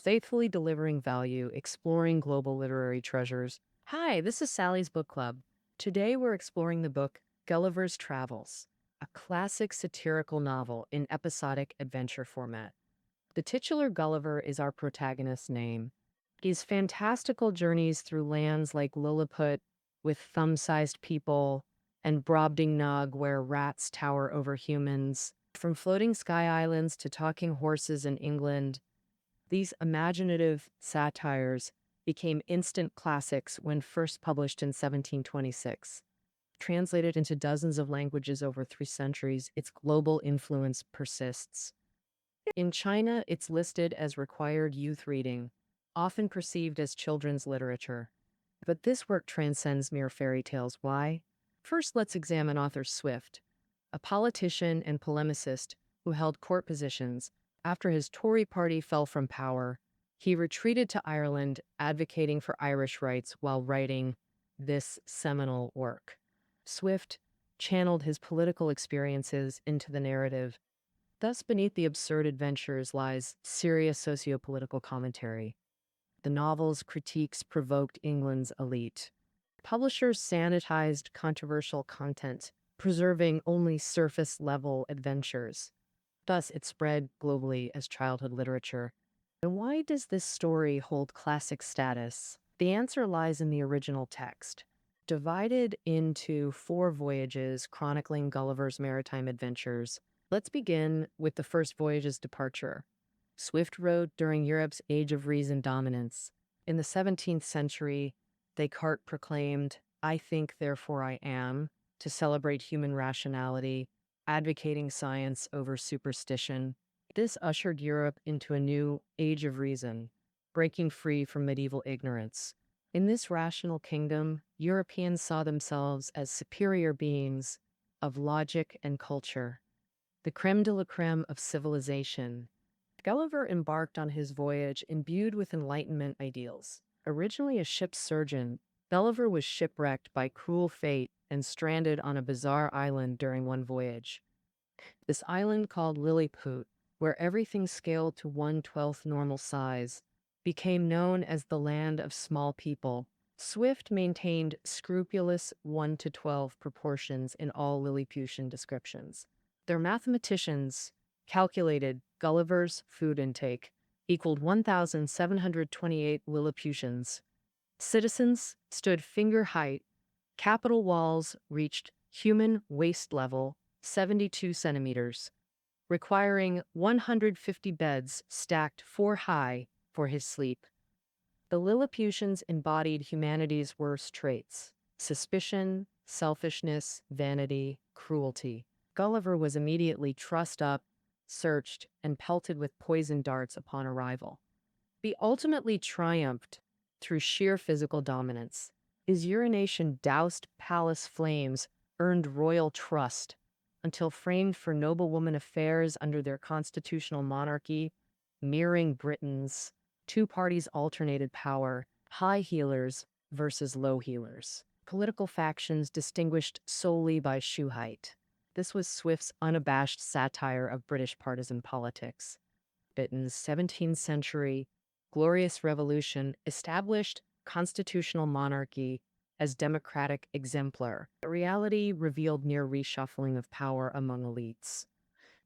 faithfully delivering value, exploring global literary treasures. Hi, this is Sally's Book Club. Today we're exploring the book Gulliver's Travels, a classic satirical novel in episodic adventure format. The titular Gulliver is our protagonist's name. His fantastical journeys through lands like Lilliput, with thumb-sized people, and Brobdingnag, where rats tower over humans. From floating sky islands to talking horses in England, these imaginative satires became instant classics when first published in 1726. Translated into dozens of languages over 3 centuries, its global influence persists. In China, it's listed as required youth reading, often perceived as children's literature. But this work transcends mere fairy tales. Why? First, let's examine author Swift, a politician and polemicist who held court positions. After his Tory party fell from power, he retreated to Ireland, advocating for Irish rights while writing this seminal work. Swift channeled his political experiences into the narrative. Thus, beneath the absurd adventures lies serious socio-political commentary. The novel's critiques provoked England's elite. Publishers sanitized controversial content, preserving only surface-level adventures. Thus, it spread globally as childhood literature. And why does this story hold classic status? The answer lies in the original text. Divided into 4 voyages chronicling Gulliver's maritime adventures, let's begin with the first voyage's departure. Swift wrote during Europe's Age of Reason dominance. In the 17th century, Descartes proclaimed, "I think, therefore I am," to celebrate human rationality, advocating science over superstition. This ushered Europe into a new age of reason, breaking free from medieval ignorance. In this rational kingdom, Europeans saw themselves as superior beings of logic and culture, the creme de la creme of civilization. Gulliver embarked on his voyage imbued with Enlightenment ideals. Originally a ship's surgeon, Gulliver was shipwrecked by cruel fate and stranded on a bizarre island during one voyage. This island, called Lilliput, where everything scaled to 1/12 normal size, became known as the land of small people. Swift maintained scrupulous 1:12 proportions in all Lilliputian descriptions. Their mathematicians calculated Gulliver's food intake equaled 1,728 Lilliputians. Citizens stood finger height. Capitol walls reached human waist level, 72 centimeters, requiring 150 beds stacked 4 high for his sleep. The Lilliputians embodied humanity's worst traits: suspicion, selfishness, vanity, cruelty. Gulliver was immediately trussed up, searched, and pelted with poison darts upon arrival. He ultimately triumphed through sheer physical dominance. His urination doused palace flames, earned royal trust, until framed for noblewoman affairs under their constitutional monarchy, mirroring Britain's, 2 parties alternated power, high heelers versus low heelers. Political factions distinguished solely by shoe height. This was Swift's unabashed satire of British partisan politics. Britain's 17th century Glorious Revolution established constitutional monarchy as democratic exemplar. The reality revealed near reshuffling of power among elites.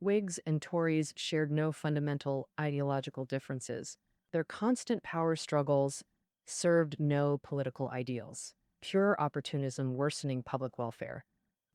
Whigs and Tories shared no fundamental ideological differences. Their constant power struggles served no political ideals, pure opportunism worsening public welfare.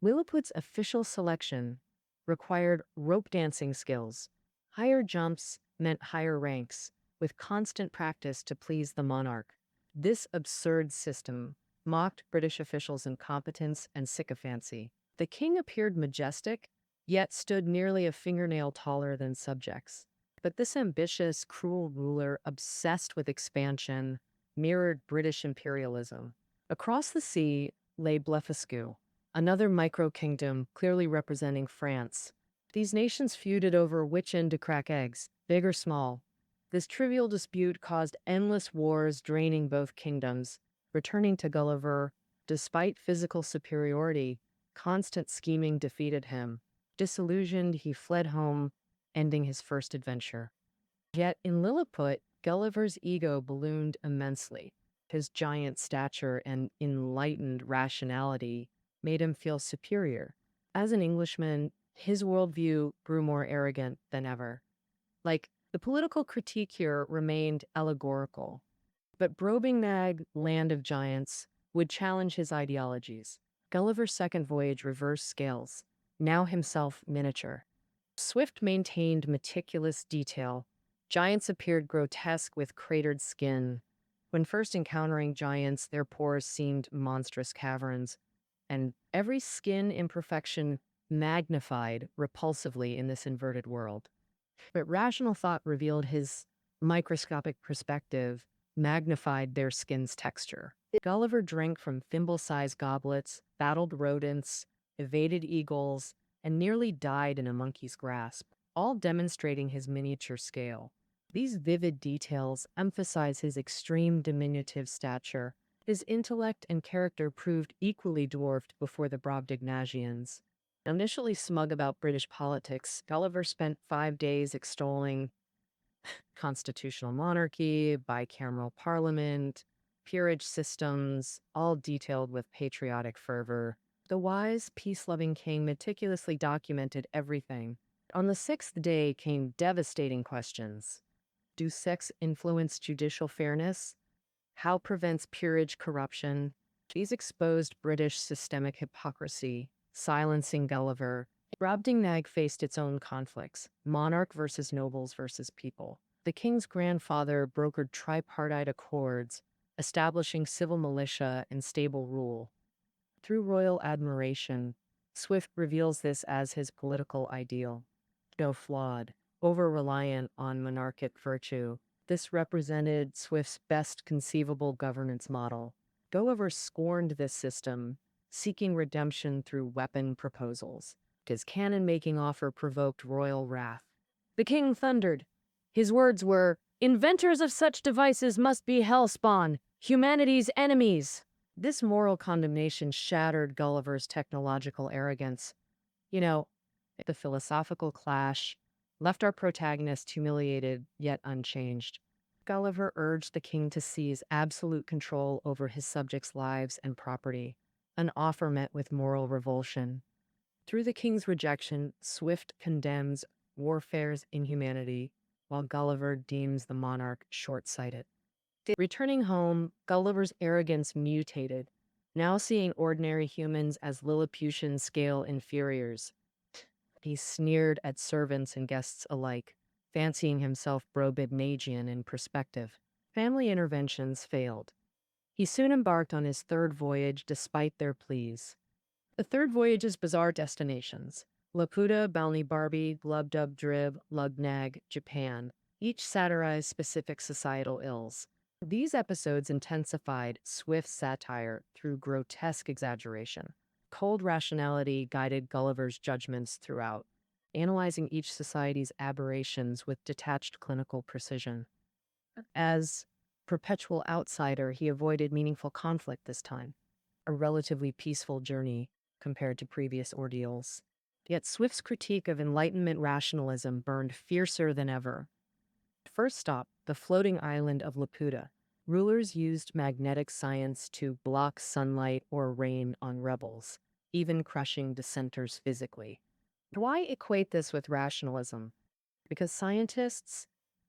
Lilliput's official selection required rope dancing skills. Higher jumps meant higher ranks, with constant practice to please the monarch. This absurd system mocked British officials' incompetence and sycophancy. The king appeared majestic, yet stood nearly a fingernail taller than subjects. But this ambitious, cruel ruler, obsessed with expansion, mirrored British imperialism. Across the sea lay Blefuscu, another micro-kingdom clearly representing France. These nations feuded over which end to crack eggs, big or small. This trivial dispute caused endless wars draining both kingdoms. Returning to Gulliver, despite physical superiority, constant scheming defeated him. Disillusioned, he fled home, ending his first adventure. Yet in Lilliput, Gulliver's ego ballooned immensely. His giant stature and enlightened rationality made him feel superior. As an Englishman, his worldview grew more arrogant than ever. The political critique here remained allegorical, but Brobdingnag, Land of Giants, would challenge his ideologies. Gulliver's second voyage reversed scales, now himself miniature. Swift maintained meticulous detail. Giants appeared grotesque with cratered skin. When first encountering giants, their pores seemed monstrous caverns, and every skin imperfection magnified repulsively in this inverted world. But rational thought revealed his microscopic perspective magnified their skin's texture. Gulliver drank from thimble-sized goblets, battled rodents, evaded eagles, and nearly died in a monkey's grasp, all demonstrating his miniature scale. These vivid details emphasize his extreme diminutive stature. His intellect and character proved equally dwarfed before the Brobdingnagians. Initially smug about British politics, Gulliver spent 5 days extolling constitutional monarchy, bicameral parliament, peerage systems, all detailed with patriotic fervor. The wise, peace-loving king meticulously documented everything. On the 6th day came devastating questions. Do sex influence judicial fairness? How prevents peerage corruption? These exposed British systemic hypocrisy, silencing Gulliver. Brobdingnag faced its own conflicts, monarch versus nobles versus people. The king's grandfather brokered tripartite accords, establishing civil militia and stable rule. Through royal admiration, Swift reveals this as his political ideal. Though flawed, over-reliant on monarchic virtue, this represented Swift's best conceivable governance model. Gulliver scorned this system, seeking redemption through weapon proposals. His cannon-making offer provoked royal wrath. The king thundered. His words were, "Inventors of such devices must be hellspawn, humanity's enemies." This moral condemnation shattered Gulliver's technological arrogance. The philosophical clash left our protagonist humiliated yet unchanged. Gulliver urged the king to seize absolute control over his subjects' lives and property, an offer met with moral revulsion. Through the king's rejection, Swift condemns warfare's inhumanity, while Gulliver deems the monarch short-sighted. Returning home, Gulliver's arrogance mutated, now seeing ordinary humans as Lilliputian scale inferiors. He sneered at servants and guests alike, fancying himself Brobdingnagian in perspective. Family interventions failed. He soon embarked on his third voyage despite their pleas. The third voyage's bizarre destinations: Laputa, Balnibarbi, Glubbdubdrib, Luggnagg, Japan, each satirized specific societal ills. These episodes intensified Swift's satire through grotesque exaggeration. Cold rationality guided Gulliver's judgments throughout, analyzing each society's aberrations with detached clinical precision. As perpetual outsider, he avoided meaningful conflict this time, a relatively peaceful journey compared to previous ordeals. Yet Swift's critique of Enlightenment rationalism burned fiercer than ever. First stop, the floating island of Laputa. Rulers used magnetic science to block sunlight or rain on rebels, even crushing dissenters physically. Why equate this with rationalism? Because scientists,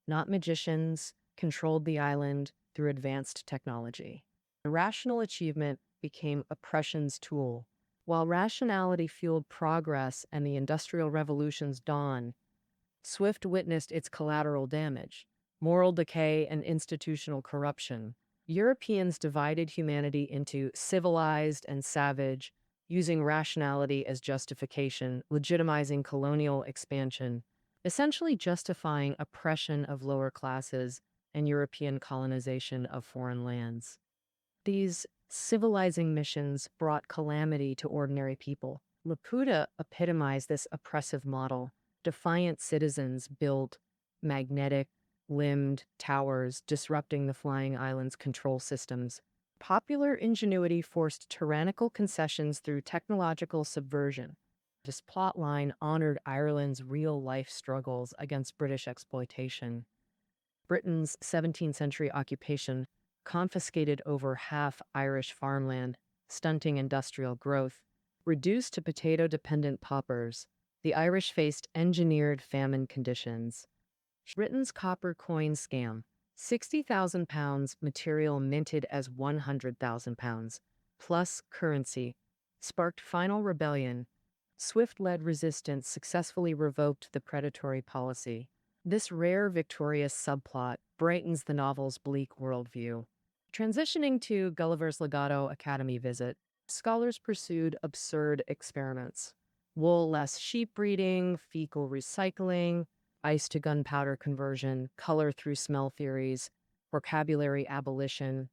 not magicians, controlled the island through advanced technology. Rational achievement became oppression's tool. While rationality fueled progress and the Industrial Revolution's dawn, Swift witnessed its collateral damage: moral decay and institutional corruption. Europeans divided humanity into civilized and savage, using rationality as justification, legitimizing colonial expansion, essentially justifying oppression of lower classes and European colonization of foreign lands. These civilizing missions brought calamity to ordinary people. Laputa epitomized this oppressive model. Defiant citizens built magnetic, limbed towers, disrupting the flying island's control systems. Popular ingenuity forced tyrannical concessions through technological subversion. This plotline honored Ireland's real-life struggles against British exploitation. Britain's 17th century occupation confiscated over half Irish farmland, stunting industrial growth. Reduced to potato-dependent paupers, the Irish faced engineered famine conditions. Britain's copper coin scam, £60,000 material minted as £100,000, plus currency, sparked final rebellion. Swift-led resistance successfully revoked the predatory policy. This rare victorious subplot brightens the novel's bleak worldview. Transitioning to Gulliver's Legato Academy visit, scholars pursued absurd experiments. Wool-less sheep breeding, fecal recycling, ice to gunpowder conversion, color through smell theories, vocabulary abolition.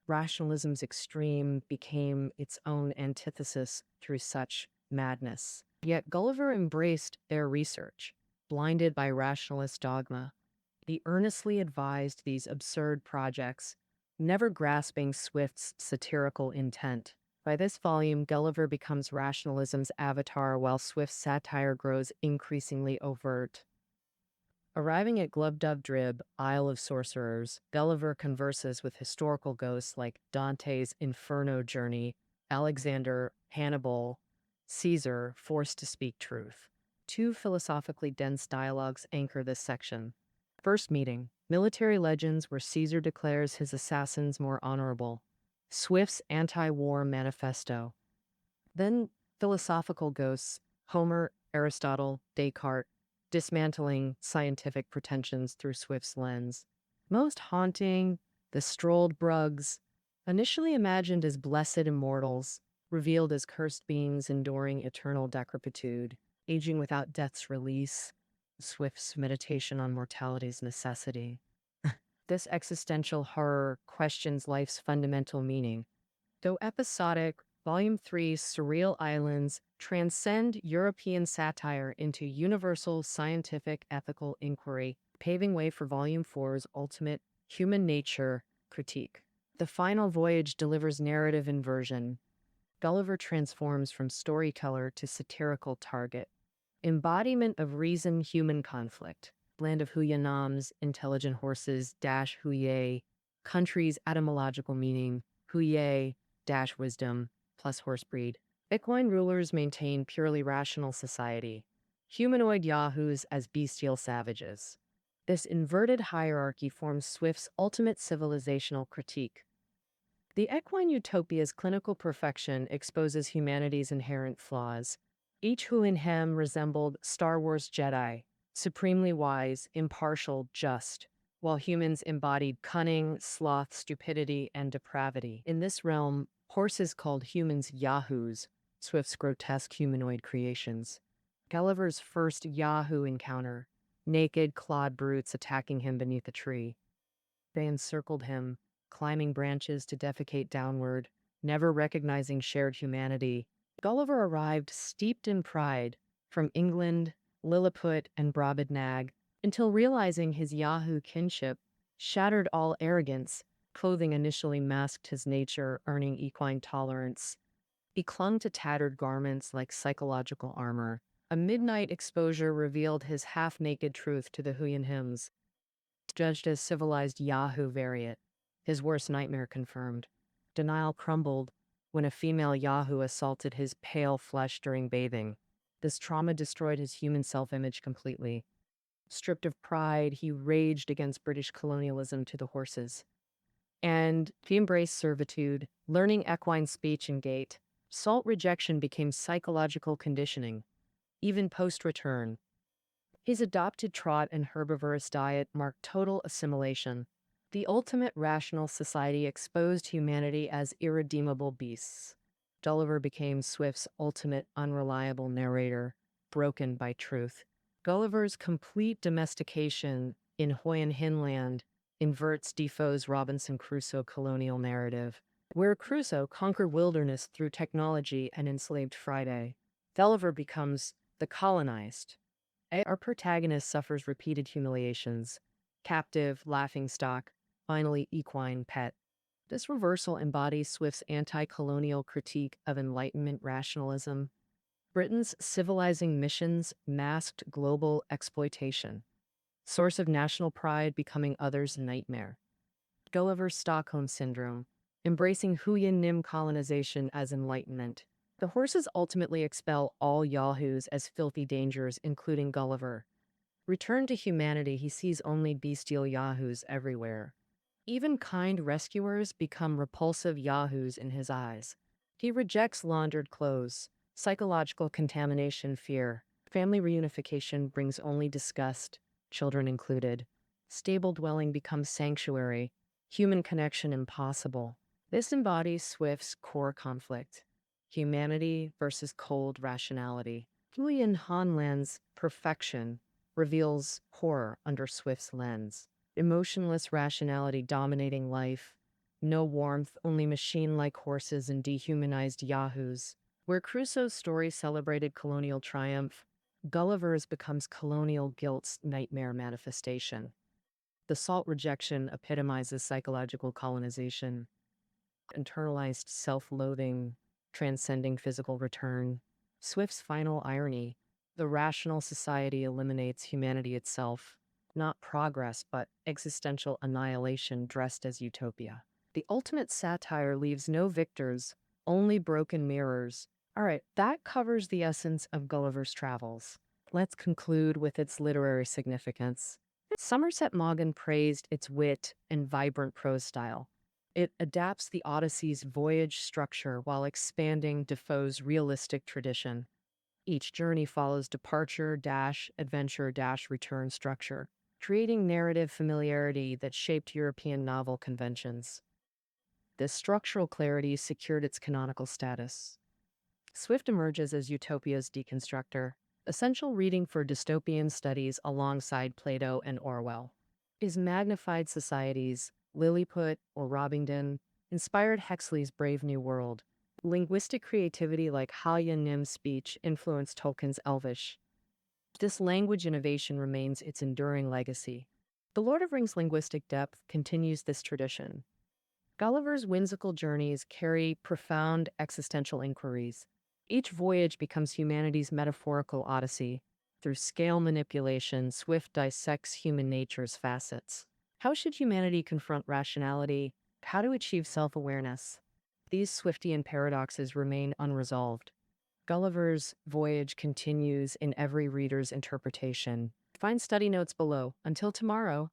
Rationalism's extreme became its own antithesis through such madness. Yet Gulliver embraced their research, blinded by rationalist dogma. He earnestly advised these absurd projects, never grasping Swift's satirical intent. By this volume, Gulliver becomes rationalism's avatar while Swift's satire grows increasingly overt. Arriving at Glubbdubdrib, Isle of Sorcerers, Gulliver converses with historical ghosts like Dante's Inferno journey, Alexander, Hannibal, Caesar, forced to speak truth. Two philosophically dense dialogues anchor this section. First meeting, military legends where Caesar declares his assassins more honorable. Swift's anti-war manifesto. Then philosophical ghosts, Homer, Aristotle, Descartes, dismantling scientific pretensions through Swift's lens. Most haunting, the Struldbrugs, initially imagined as blessed immortals, revealed as cursed beings enduring eternal decrepitude, aging without death's release. Swift's meditation on mortality's necessity. This existential horror questions life's fundamental meaning. Though episodic, Volume 3's surreal islands transcend European satire into universal scientific ethical inquiry, paving way for Volume 4's ultimate human nature critique. The final voyage delivers narrative inversion. Gulliver transforms from storyteller to satirical target. Embodiment of reason-human conflict. Land of Houyhnhnms, intelligent horses, Houye, country's etymological meaning, Houye, wisdom, plus horse breed. Equine rulers maintain purely rational society. Humanoid yahoos as bestial savages. This inverted hierarchy forms Swift's ultimate civilizational critique. The equine utopia's clinical perfection exposes humanity's inherent flaws. Each Houyhnhnm resembled Star Wars Jedi, supremely wise, impartial, just, while humans embodied cunning, sloth, stupidity, and depravity. In this realm, horses called humans yahoos, Swift's grotesque humanoid creations. Gulliver's first yahoo encounter, naked, clawed brutes attacking him beneath a tree. They encircled him, climbing branches to defecate downward, never recognizing shared humanity. Gulliver arrived steeped in pride from England, Lilliput, and Brobdingnag, until realizing his Yahoo kinship shattered all arrogance. Clothing initially masked his nature, earning equine tolerance. He clung to tattered garments like psychological armor. A midnight exposure revealed his half-naked truth to the Houyhnhnms. Judged as civilized Yahoo variant, his worst nightmare confirmed. Denial crumbled when a female Yahoo assaulted his pale flesh during bathing. This trauma destroyed his human self-image completely. Stripped of pride, he raged against British colonialism to the horses. And he embraced servitude, learning equine speech and gait. Salt rejection became psychological conditioning, even post-return. His adopted trot and herbivorous diet marked total assimilation. The ultimate rational society exposed humanity as irredeemable beasts. Gulliver became Swift's ultimate unreliable narrator, broken by truth. Gulliver's complete domestication in Houyhnhnmland inverts Defoe's Robinson Crusoe colonial narrative, where Crusoe conquered wilderness through technology and enslaved Friday. Gulliver becomes the colonized. Our protagonist suffers repeated humiliations. Captive, laughingstock, finally equine pet. This reversal embodies Swift's anti-colonial critique of Enlightenment rationalism. Britain's civilizing missions masked global exploitation. source of national pride becoming others' nightmare. Gulliver's Stockholm Syndrome, embracing Houyhnhnm colonization as enlightenment. The horses ultimately expel all yahoos as filthy dangers, including Gulliver. Returned to humanity, he sees only bestial yahoos everywhere. Even kind rescuers become repulsive yahoos in his eyes. He rejects laundered clothes, psychological contamination, fear. Family reunification brings only disgust, children included. Stable dwelling becomes sanctuary, human connection impossible. This embodies Swift's core conflict: humanity versus cold rationality. Houyhnhnms' perfection reveals horror under Swift's lens. Emotionless rationality dominating life. No warmth, only machine-like horses and dehumanized yahoos. Where Crusoe's story celebrated colonial triumph, Gulliver's becomes colonial guilt's nightmare manifestation. The salt rejection epitomizes psychological colonization, internalized self-loathing, transcending physical return. Swift's final irony: the rational society eliminates humanity itself, not progress, but existential annihilation dressed as utopia. The ultimate satire leaves no victors, only broken mirrors. All right, that covers the essence of Gulliver's Travels. Let's conclude with its literary significance. Somerset Maugham praised its wit and vibrant prose style. It adapts the Odyssey's voyage structure while expanding Defoe's realistic tradition. Each journey follows departure dash adventure dash return structure, creating narrative familiarity that shaped European novel conventions. This structural clarity secured its canonical status. Swift emerges as Utopia's deconstructor, essential reading for dystopian studies alongside Plato and Orwell. His magnified societies, Lilliput or Brobdingnag, inspired Huxley's Brave New World. Linguistic creativity like Houyhnhnms' speech influenced Tolkien's Elvish. This language innovation remains its enduring legacy. The Lord of Rings linguistic depth continues this tradition. Gulliver's whimsical journeys carry profound existential inquiries. Each voyage becomes humanity's metaphorical odyssey. Through scale manipulation, Swift dissects human nature's facets. How should humanity confront rationality? How to achieve self-awareness? These Swiftian paradoxes remain unresolved. Gulliver's voyage continues in every reader's interpretation. Find study notes below. Until tomorrow.